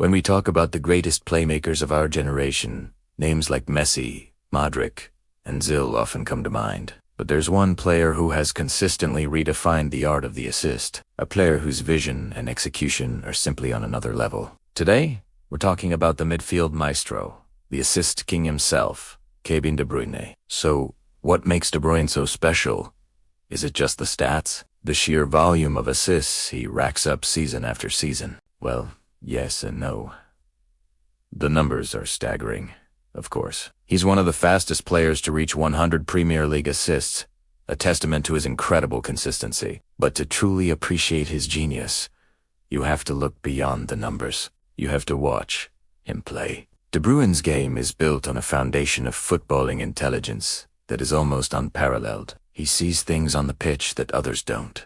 When we talk about the greatest playmakers of our generation, names like Messi, Modric, and Zil often come to mind. But there's one player who has consistently redefined the art of the assist, a player whose vision and execution are simply on another level. Today, we're talking about the midfield maestro, the assist king himself, Kevin De Bruyne. So, what makes De Bruyne so special? Is it just the stats? The sheer volume of assists he racks up season after season? Well, yes and no. The numbers are staggering, of course. He's one of the fastest players to reach 100 Premier League assists, a testament to his incredible consistency. But to truly appreciate his genius, you have to look beyond the numbers. You have to watch him play. De Bruyne's game is built on a foundation of footballing intelligence that is almost unparalleled. He sees things on the pitch that others don't.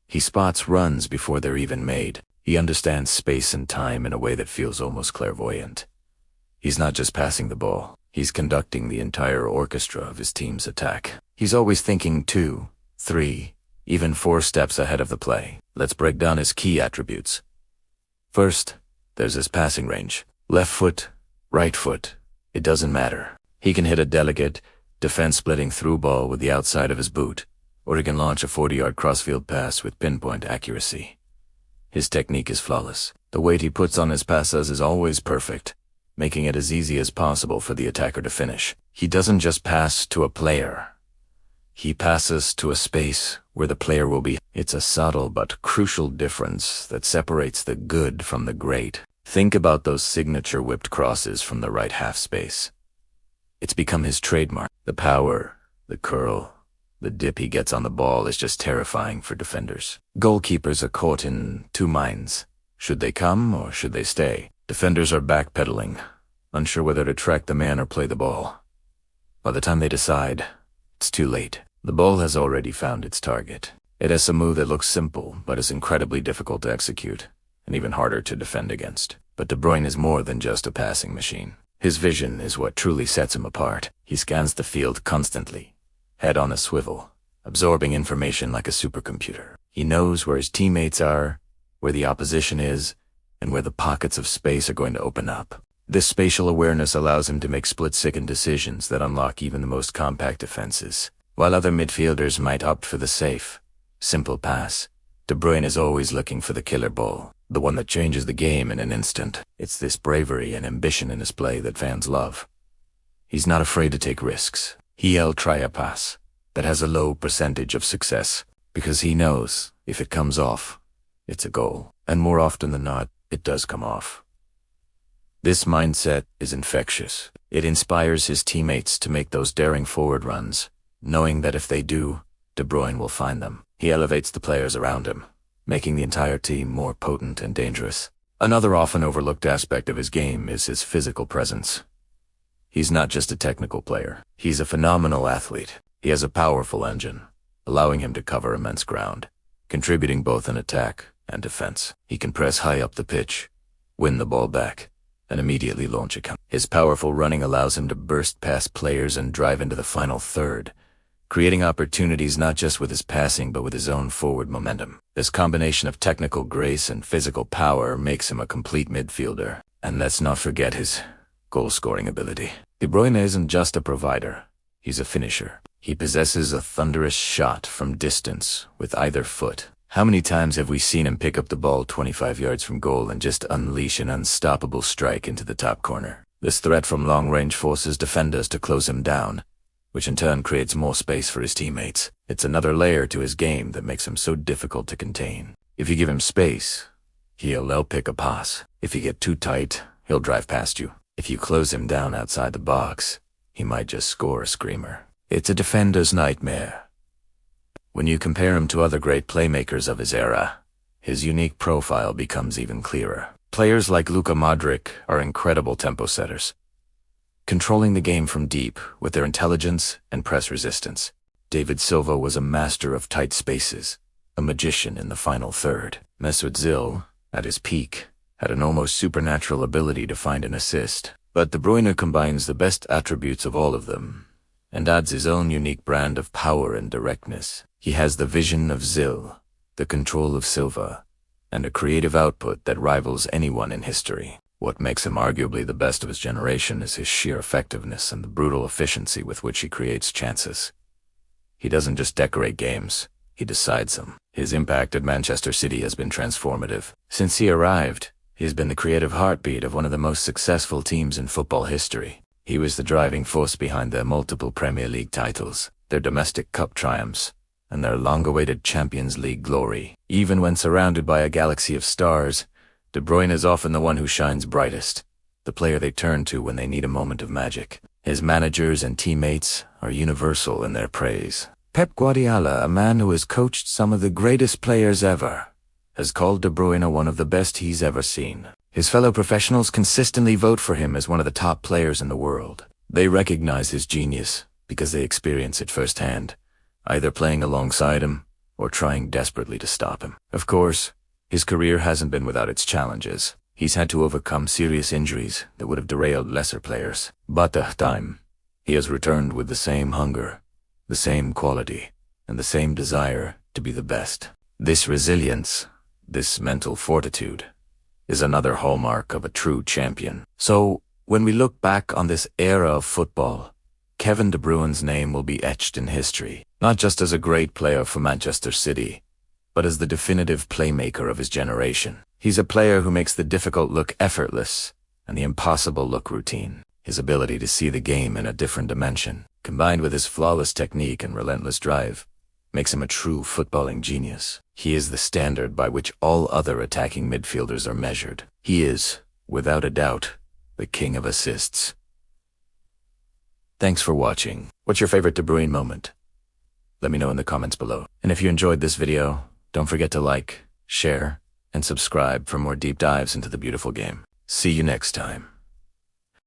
He spots runs before they're even made. He understands space and time in a way that feels almost clairvoyant. He's not just passing the ball, he's conducting the entire orchestra of his team's attack. He's always thinking 2, 3, even 4 steps ahead of the play. Let's break down his key attributes. First, there's his passing range. Left foot, right foot, it doesn't matter. He can hit a delicate, defense-splitting through ball with the outside of his boot, or he can launch a 40-yard crossfield pass with pinpoint accuracy. His technique is flawless. The weight he puts on his passes is always perfect, making it as easy as possible for the attacker to finish. He doesn't just pass to a player. He passes to a space where the player will be. It's a subtle but crucial difference that separates the good from the great. Think about those signature whipped crosses from the right half space. It's become his trademark. The power, the curl, the dip he gets on the ball is just terrifying for defenders. Goalkeepers are caught in 2 minds. Should they come or should they stay? Defenders are backpedaling, unsure whether to track the man or play the ball. By the time they decide, it's too late. The ball has already found its target. It has a move that looks simple, but is incredibly difficult to execute, and even harder to defend against. But De Bruyne is more than just a passing machine. His vision is what truly sets him apart. He scans the field constantly, head on a swivel, absorbing information like a supercomputer. He knows where his teammates are, where the opposition is, and where the pockets of space are going to open up. This spatial awareness allows him to make split-second decisions that unlock even the most compact defenses. While other midfielders might opt for the safe, simple pass, De Bruyne is always looking for the killer ball, the one that changes the game in an instant. It's this bravery and ambition in his play that fans love. He's not afraid to take risks. He'll try a pass that has a low percentage of success, because he knows if it comes off, it's a goal. And more often than not, it does come off. This mindset is infectious. It inspires his teammates to make those daring forward runs, knowing that if they do, De Bruyne will find them. He elevates the players around him, making the entire team more potent and dangerous. Another often overlooked aspect of his game is his physical presence. He's not just a technical player. He's a phenomenal athlete. He has a powerful engine, allowing him to cover immense ground, contributing both in attack and defense. He can press high up the pitch, win the ball back, and immediately launch a counter. His powerful running allows him to burst past players and drive into the final third, creating opportunities not just with his passing but with his own forward momentum. This combination of technical grace and physical power makes him a complete midfielder. And let's not forget his goal-scoring ability. De Bruyne isn't just a provider, he's a finisher. He possesses a thunderous shot from distance with either foot. How many times have we seen him pick up the ball 25 yards from goal and just unleash an unstoppable strike into the top corner? This threat from long range forces defenders to close him down, which in turn creates more space for his teammates. It's another layer to his game that makes him so difficult to contain. If you give him space, he'll pick a pass. If you get too tight, he'll drive past you. If you close him down outside the box, he might just score a screamer. It's a defender's nightmare. When you compare him to other great playmakers of his era, his unique profile becomes even clearer. Players like Luka Modric are incredible tempo setters, controlling the game from deep with their intelligence and press resistance. David Silva was a master of tight spaces, a magician in the final third. Mesut Özil, at his peak, had an almost supernatural ability to find an assist. But De Bruyne combines the best attributes of all of them, and adds his own unique brand of power and directness. He has the vision of Zil, the control of Silva, and a creative output that rivals anyone in history. What makes him arguably the best of his generation is his sheer effectiveness and the brutal efficiency with which he creates chances. He doesn't just decorate games, he decides them. His impact at Manchester City has been transformative. Since he arrived, he has been the creative heartbeat of one of the most successful teams in football history. He was the driving force behind their multiple Premier League titles, their domestic cup triumphs, and their long-awaited Champions League glory. Even when surrounded by a galaxy of stars, De Bruyne is often the one who shines brightest, the player they turn to when they need a moment of magic. His managers and teammates are universal in their praise. Pep Guardiola, a man who has coached some of the greatest players ever, has called De Bruyne one of the best he's ever seen. His fellow professionals consistently vote for him as one of the top players in the world. They recognize his genius because they experience it firsthand, either playing alongside him or trying desperately to stop him. Of course, his career hasn't been without its challenges. He's had to overcome serious injuries that would have derailed lesser players. But this time, he has returned with the same hunger, the same quality, and the same desire to be the best. This resilience, this mental fortitude, is another hallmark of a true champion. So, when we look back on this era of football, Kevin De Bruyne's name will be etched in history, not just as a great player for Manchester City, but as the definitive playmaker of his generation. He's a player who makes the difficult look effortless and the impossible look routine. His ability to see the game in a different dimension, combined with his flawless technique and relentless drive, makes him a true footballing genius. He is the standard by which all other attacking midfielders are measured. He is, without a doubt, the king of assists. Thanks for watching. What's your favorite De Bruyne moment? Let me know in the comments below. And if you enjoyed this video, don't forget to like, share, and subscribe for more deep dives into the beautiful game. See you next time.